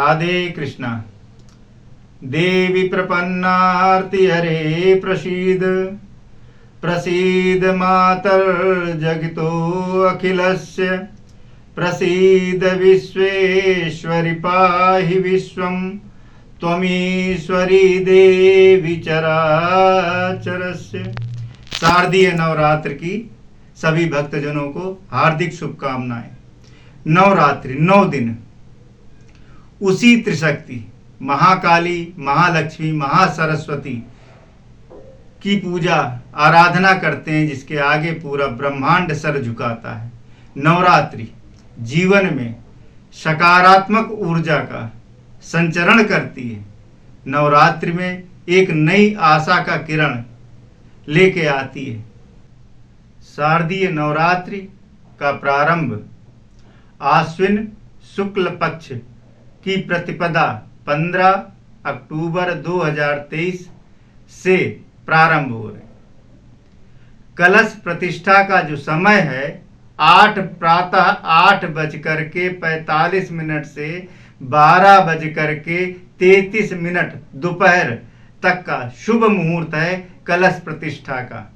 राधे कृष्णा। देवी प्रपन्नार्ति हरे प्रसीद, प्रसीद मातर्जगतो अखिलस्य, प्रसीद विश्वेश्वरि पाहि विश्वं, त्वमीश्वरी देवी चराचरस्य। शारदीय नवरात्र की सभी भक्तजनों को हार्दिक शुभकामनाएं। नवरात्रि 9 दिन उसी त्रिशक्ति महाकाली, महालक्ष्मी, महासरस्वती की पूजा आराधना करते हैं, जिसके आगे पूरा ब्रह्मांड सर झुकाता है। नवरात्रि जीवन में सकारात्मक ऊर्जा का संचरण करती है। नवरात्रि में एक नई आशा का किरण लेके आती है। शारदीय नवरात्रि का प्रारंभ आश्विन शुक्ल पक्ष की प्रतिपदा 15 अक्टूबर 2023 से प्रारंभ हो रहे। कलश प्रतिष्ठा का जो समय है प्रातः 8:45 से 12:33 दोपहर तक का शुभ मुहूर्त है कलश प्रतिष्ठा का।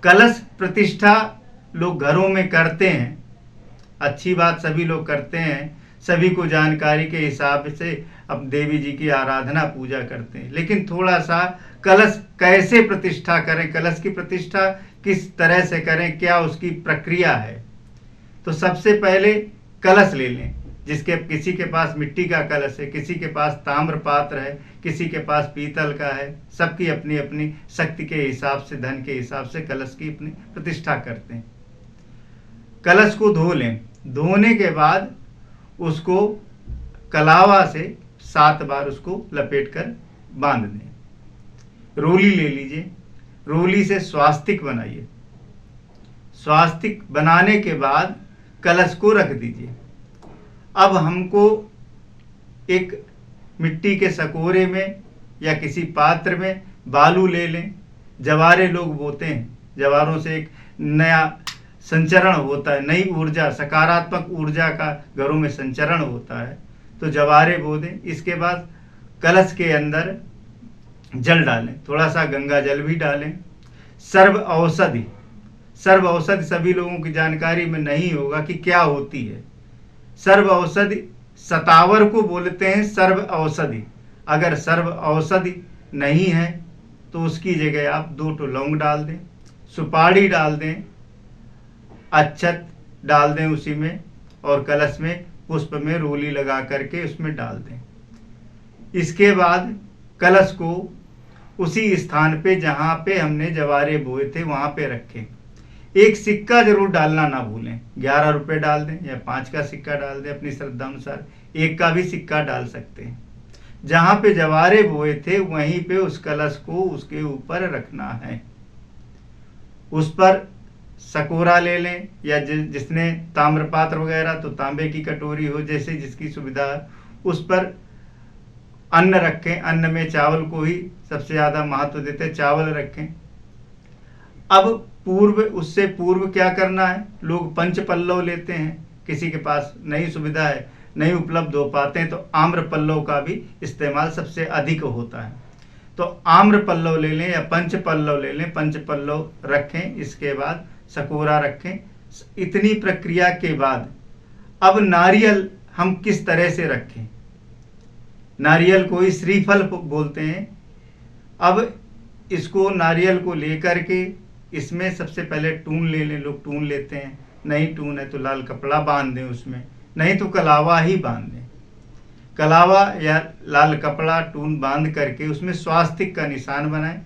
कलश प्रतिष्ठा लोग घरों में करते हैं, अच्छी बात, सभी लोग करते हैं, सभी को जानकारी के हिसाब से अब देवी जी की आराधना पूजा करते हैं। लेकिन थोड़ा सा कलश कैसे प्रतिष्ठा करें, कलश की प्रतिष्ठा किस तरह से करें, क्या उसकी प्रक्रिया है। तो सबसे पहले कलश ले लें। किसी के पास मिट्टी का कलश है, किसी के पास ताम्र पात्र है, किसी के पास पीतल का है। सबकी अपनी अपनी शक्ति के हिसाब से, धन के हिसाब से कलश की अपनी प्रतिष्ठा करते हैं। कलश को धो लें। धोने के बाद उसको कलावा से 7 बार उसको लपेट कर बांध दें। रोली ले लीजिए, रोली से स्वास्तिक बनाइए। स्वास्तिक बनाने के बाद कलश को रख दीजिए। अब हमको एक मिट्टी के सकोरे में या किसी पात्र में बालू ले लें। जवारे लोग बोते हैं, जवारों से एक नया संचरण होता है, नई ऊर्जा, सकारात्मक ऊर्जा का घरों में संचरण होता है, तो जवारे बो दें। इसके बाद कलश के अंदर जल डालें, थोड़ा सा गंगा जल भी डालें। सर्व औषधि, सर्व औषधि सभी लोगों की जानकारी में नहीं होगा कि क्या होती है। सर्व औषधि सतावर को बोलते हैं सर्व औषधि। अगर सर्व औषधि नहीं है तो उसकी जगह आप 2 लौंग डाल दें, सुपारी डाल दें, अक्षत डाल दें उसी में, और कलश में पुष्प में रोली लगा करके उसमें डाल दें। इसके बाद कलश को उसी स्थान पे जहाँ पे हमने जवारे बोए थे वहाँ पे रखें। एक सिक्का जरूर डालना ना भूलें। 11 रुपए डाल दें या 5 का सिक्का डाल दें, अपनी श्रद्धा अनुसार 1 का भी सिक्का डाल सकते हैं। जहाँ पे जवारे बोए थे वहीं पे उस कलश को उसके ऊपर रखना है। उस पर सकोरा ले लें, या जिसने ताम्रपात्र वगैरह तो तांबे की कटोरी हो, जैसे जिसकी सुविधा है। उस पर अन्न रखें। अन्न में चावल को ही सबसे ज़्यादा महत्व देते हैं, चावल रखें। अब उससे पूर्व क्या करना है, लोग पंच पल्लव लेते हैं। किसी के पास नई सुविधा है, नहीं उपलब्ध हो पाते हैं, तो आम्र पल्लव का भी इस्तेमाल सबसे अधिक होता है। तो आम्र पल्लव ले लें या पंच पल्लव ले लें, पंच पल्लव रखें। इसके बाद सकोरा रखें। इतनी प्रक्रिया के बाद अब नारियल हम किस तरह से रखें। नारियल को ही श्रीफल बोलते हैं। अब इसको नारियल को लेकर के इसमें सबसे पहले टून ले लें। लोग टून लेते हैं, नहीं टून है तो लाल कपड़ा बांध दें उसमें, नहीं तो कलावा ही बांध दें। कलावा या लाल कपड़ा टून बांध करके उसमें स्वास्तिक का निशान बनाएं।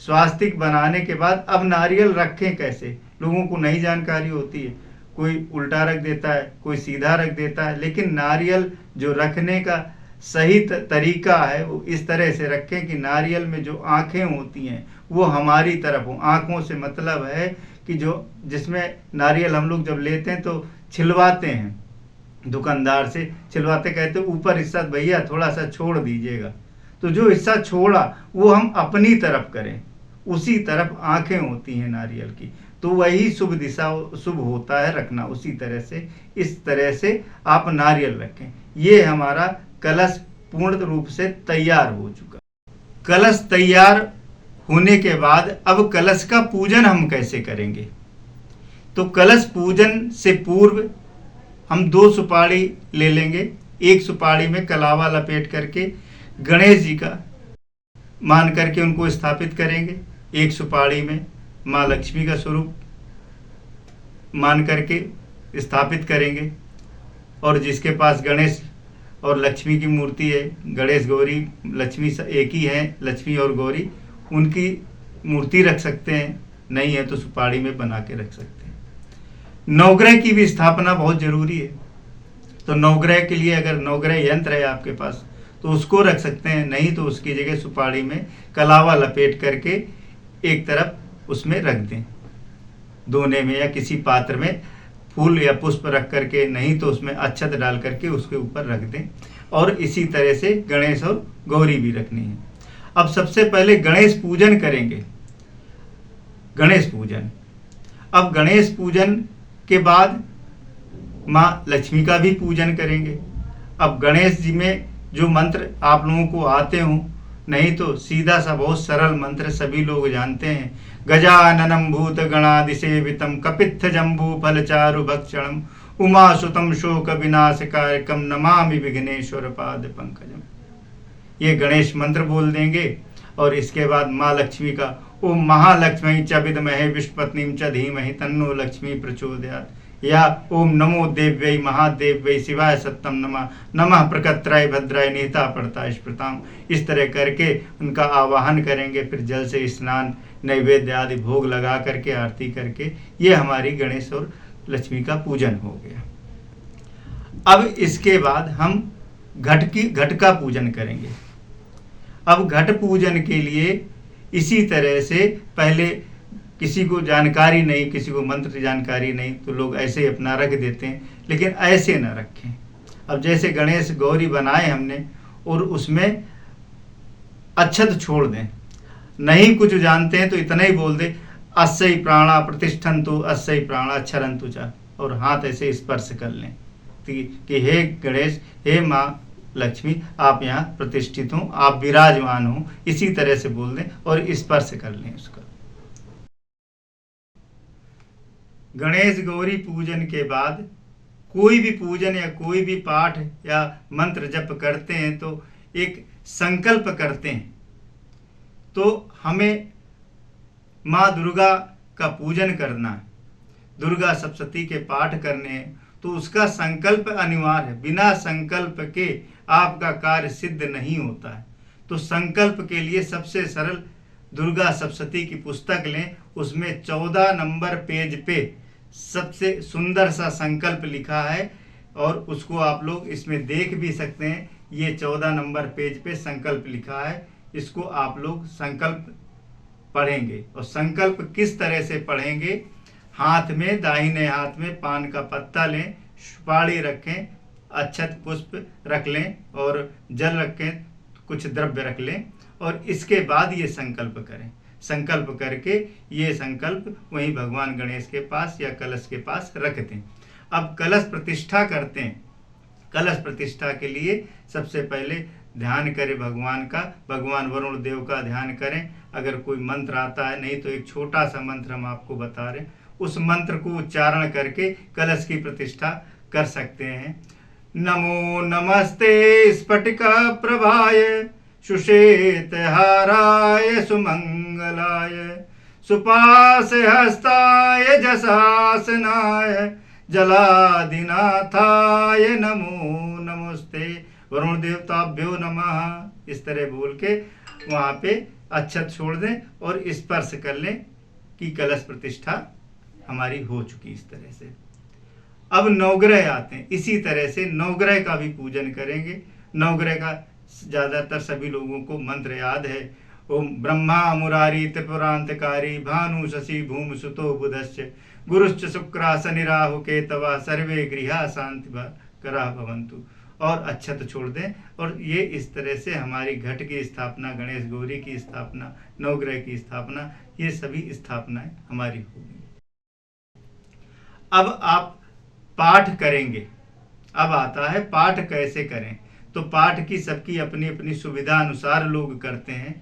स्वास्तिक बनाने के बाद अब नारियल रखें कैसे, लोगों को नहीं जानकारी होती है। कोई उल्टा रख देता है, कोई सीधा रख देता है, लेकिन नारियल जो रखने का सही तरीका है वो इस तरह से रखें कि नारियल में जो आँखें होती हैं वो हमारी तरफ हो। आँखों से मतलब है कि जिसमें नारियल हम लोग जब लेते हैं तो छिलवाते हैं, दुकानदार से छिलवाते, कहते ऊपर हिस्सा भैया थोड़ा सा छोड़ दीजिएगा। तो जो हिस्सा छोड़ा वो हम अपनी तरफ करें, उसी तरफ आँखें होती हैं नारियल की, तो वही शुभ दिशा शुभ होता है रखना। उसी तरह से इस तरह से आप नारियल रखें। ये हमारा कलश पूर्ण रूप से तैयार हो चुका। कलश तैयार होने के बाद अब कलश का पूजन हम कैसे करेंगे? तो कलश पूजन से पूर्व हम 2 सुपारी ले लेंगे। एक सुपारी में कलावा लपेट करके गणेश जी का मान करके उनको स्थापित करेंगे। एक सुपारी में माँ लक्ष्मी का स्वरूप मान करके स्थापित करेंगे। और जिसके पास गणेश और लक्ष्मी की मूर्ति है, गणेश गौरी लक्ष्मी एक ही है, लक्ष्मी और गौरी, उनकी मूर्ति रख सकते हैं। नहीं है तो सुपारी में बना के रख सकते हैं। नवग्रह की भी स्थापना बहुत जरूरी है। तो नवग्रह के लिए अगर नवग्रह यंत्र है आपके पास तो उसको रख सकते हैं, नहीं तो उसकी जगह सुपारी में कलावा लपेट करके एक तरफ उसमें रख दें, दोने में या किसी पात्र में फूल या पुष्प रख करके, नहीं तो उसमें अक्षत डाल करके उसके ऊपर रख दें। और इसी तरह से गणेश और गौरी भी रखनी है। अब सबसे पहले गणेश पूजन करेंगे। गणेश पूजन, अब गणेश पूजन के बाद माँ लक्ष्मी का भी पूजन करेंगे। अब गणेश जी में जो मंत्र आप लोगों को आते हों, नहीं तो सीधा सा बहुत सरल मंत्र सभी लोग जानते हैं। गजाननं भूत गणादिसेवितं कपित्थ जम्बू फलचारु भक्षणम उमासुतम शोक विनाशकारकम नमामि विघ्नेश्वर पाद पंकजम। ये गणेश मंत्र बोल देंगे। और इसके बाद माँ लक्ष्मी का ओम महालक्ष्मी च विद्महे विष्णुपत्नीं च धीमहि तन्नो लक्ष्मी प्रचोदयात्, या ओम नमो देव्यै महादेव्यै शिवाय सत्यम नमः नमः प्रकत्राय भद्राय निहिता पड़ता स्मृताम। इस तरह करके उनका आवाहन करेंगे। फिर जल से स्नान, नैवेद्य आदि भोग लगा करके आरती करके ये हमारी गणेश और लक्ष्मी का पूजन हो गया। अब इसके बाद हम घट का पूजन करेंगे। अब घट पूजन के लिए इसी तरह से पहले किसी को जानकारी नहीं, किसी को मंत्र जानकारी नहीं, तो लोग ऐसे ही अपना रख देते हैं, लेकिन ऐसे न रखें। अब जैसे गणेश गौरी बनाए हमने और उसमें अक्षत छोड़ दें, नहीं कुछ जानते हैं तो इतना ही बोल दे अस्यै प्राणा प्रतिष्ठन्तु अस्यै प्राणा क्षरन्तु च, और हाथ ऐसे स्पर्श कर लें कि हे गणेश, हे माँ लक्ष्मी, आप यहाँ प्रतिष्ठित हों, आप विराजमान हों, इसी तरह से बोल दें और स्पर्श कर लें उसका। गणेश गौरी पूजन के बाद कोई भी पूजन या कोई भी पाठ या मंत्र जप करते हैं तो एक संकल्प करते हैं। तो हमें माँ दुर्गा का पूजन करना है, दुर्गा सप्तशती के पाठ करने हैं, तो उसका संकल्प अनिवार्य है। बिना संकल्प के आपका कार्य सिद्ध नहीं होता है। तो संकल्प के लिए सबसे सरल दुर्गा सप्तशती की पुस्तक लें, उसमें 14 नंबर पेज पे सबसे सुंदर सा संकल्प लिखा है और उसको आप लोग इसमें देख भी सकते हैं। ये 14 नंबर पेज पे संकल्प लिखा है, इसको आप लोग संकल्प पढ़ेंगे। और संकल्प किस तरह से पढ़ेंगे? हाथ में, दाहिने हाथ में पान का पत्ता लें, सुपारी रखें, अक्षत पुष्प रख लें और जल रखें, कुछ द्रव्य रख लें और इसके बाद ये संकल्प करें। संकल्प करके ये संकल्प वहीं भगवान गणेश के पास या कलश के पास रख दें। अब कलश प्रतिष्ठा करते हैं। कलश प्रतिष्ठा के लिए सबसे पहले ध्यान करें भगवान का, भगवान वरुण देव का ध्यान करें। अगर कोई मंत्र आता है, नहीं तो एक छोटा सा मंत्र हम आपको बता रहे हैं, उस मंत्र को उच्चारण करके कलश की प्रतिष्ठा कर सकते हैं। नमो नमस्ते स्फटिक प्रभाय सुषेत हाराय सुमंगलाय सुपास हस्ताय जसासनाय जलादिनाथाय नमो नमस्ते वरुण देवताभ्यो नमः। इस तरह बोल के वहां पे अक्षत छोड़ दें और स्पर्श कर लें कि कलश प्रतिष्ठा हमारी हो चुकी। इस तरह से अब नवग्रह आते हैं। इसी तरह से नवग्रह का भी पूजन करेंगे। नवग्रह का ज्यादातर सभी लोगों को मंत्र याद है। ओम ब्रह्मा मुरारी त्रिपुरांतकारी भानु शशि भूम सुतो बुधश्च गुरुश्च शुक्रा शनि राहु केतवा सर्वे गृहा शांति करा भवन्तु, और अक्षत छोड़ दें। और ये इस तरह से हमारी घट की स्थापना, गणेश गौरी की स्थापना, नवग्रह की स्थापना, ये सभी स्थापनाएं हमारी होगी। अब आप पाठ करेंगे। अब आता है पाठ कैसे करें। तो पाठ की सबकी अपनी अपनी सुविधा अनुसार लोग करते हैं,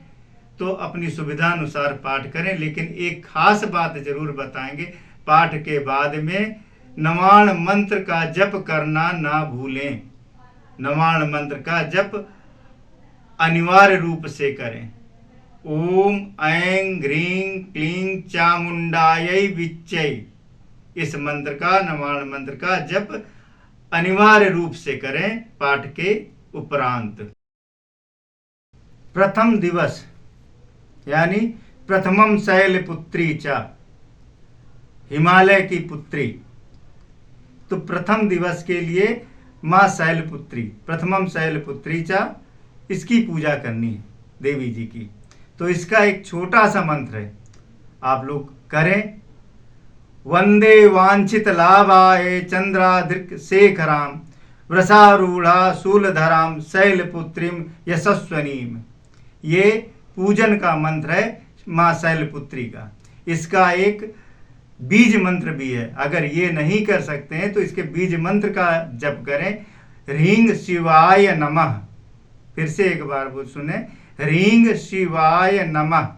तो अपनी सुविधा अनुसार पाठ करें, लेकिन एक खास बात जरूर बताएंगे, पाठ के बाद में नवाण मंत्र का जप करना ना भूलें। नवाण मंत्र का जप अनिवार्य रूप से करें। ओम ऐं ग्रीं क्लीं चामुंडायै विच्चै, इस मंत्र का, नवाण मंत्र का जप अनिवार्य रूप से करें पाठ के उपरांत। प्रथम दिवस यानी प्रथमम शैलपुत्री च, हिमालय की पुत्री। तो प्रथम दिवस के लिए माँ शैलपुत्री, प्रथमम शैलपुत्री च, इसकी पूजा करनी है देवी जी की। तो इसका एक छोटा सा मंत्र है, आप लोग करें। वंदे वांछित लाभाय चंद्रादृक शेखराम वृषारूढ़ा शूलधराम शैलपुत्रीम यशस्वनीम। ये पूजन का मंत्र है माँ शैलपुत्री का। इसका एक बीज मंत्र भी है, अगर ये नहीं कर सकते हैं तो इसके बीज मंत्र का जप करें। ह्रीं शिवाय नमः, फिर से एक बार वो सुने, ह्रीं शिवाय नमः।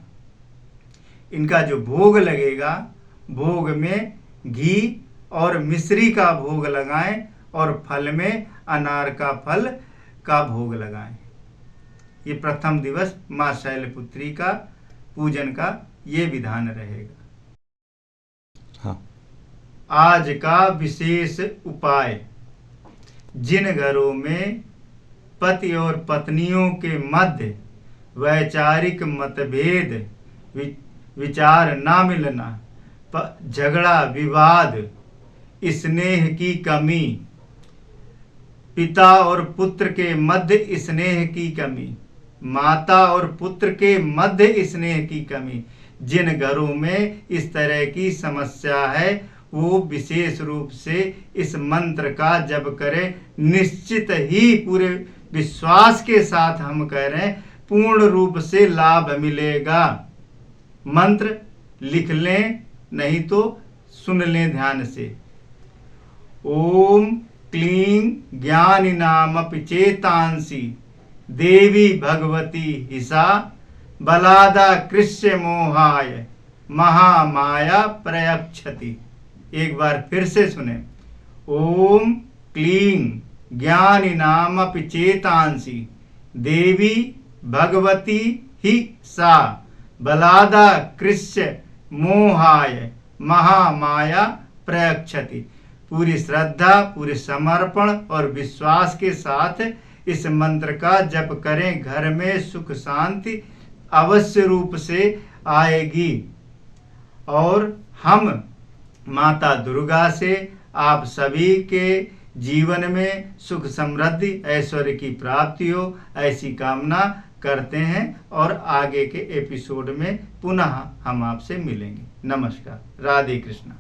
इनका जो भोग लगेगा, भोग में घी और मिश्री का भोग लगाएं और फल में अनार का फल का भोग लगाएं। ये प्रथम दिवस माँ शैलपुत्री का पूजन का ये विधान रहेगा। हाँ। आज का विशेष उपाय, जिन घरों में पति और पत्नियों के मध्य वैचारिक मतभेद, विचार ना मिलना, झगड़ा विवाद, स्नेह की कमी, पिता और पुत्र के मध्य स्नेह की कमी, माता और पुत्र के मध्य स्नेह की कमी, जिन घरों में इस तरह की समस्या है वो विशेष रूप से इस मंत्र का जप करें। निश्चित ही पूरे विश्वास के साथ हम कह रहे हैं, पूर्ण रूप से लाभ मिलेगा। मंत्र लिख लें, नहीं तो सुन लें ध्यान से। ओम क्लीं ज्ञानी नामपि चेतांसी देवी भगवती हिसा बलादा कृष्य मोहाय महामाया प्रयक्षति। एक बार फिर से सुने। ओम क्लीं ज्ञानी नामपि चेतांसी देवी भगवती ही सा बलादा कृष्य मोहाय महामाया प्रयक्षति। पूरी श्रद्धा, पूरे समर्पण और विश्वास के साथ इस मंत्र का जप करें। घर में सुख शांति अवश्य रूप से आएगी। और हम माता दुर्गा से आप सभी के जीवन में सुख समृद्धि ऐश्वर्य की प्राप्ति हो, ऐसी कामना करते हैं। और आगे के एपिसोड में पुनः हम आपसे मिलेंगे। नमस्कार, राधे कृष्णा।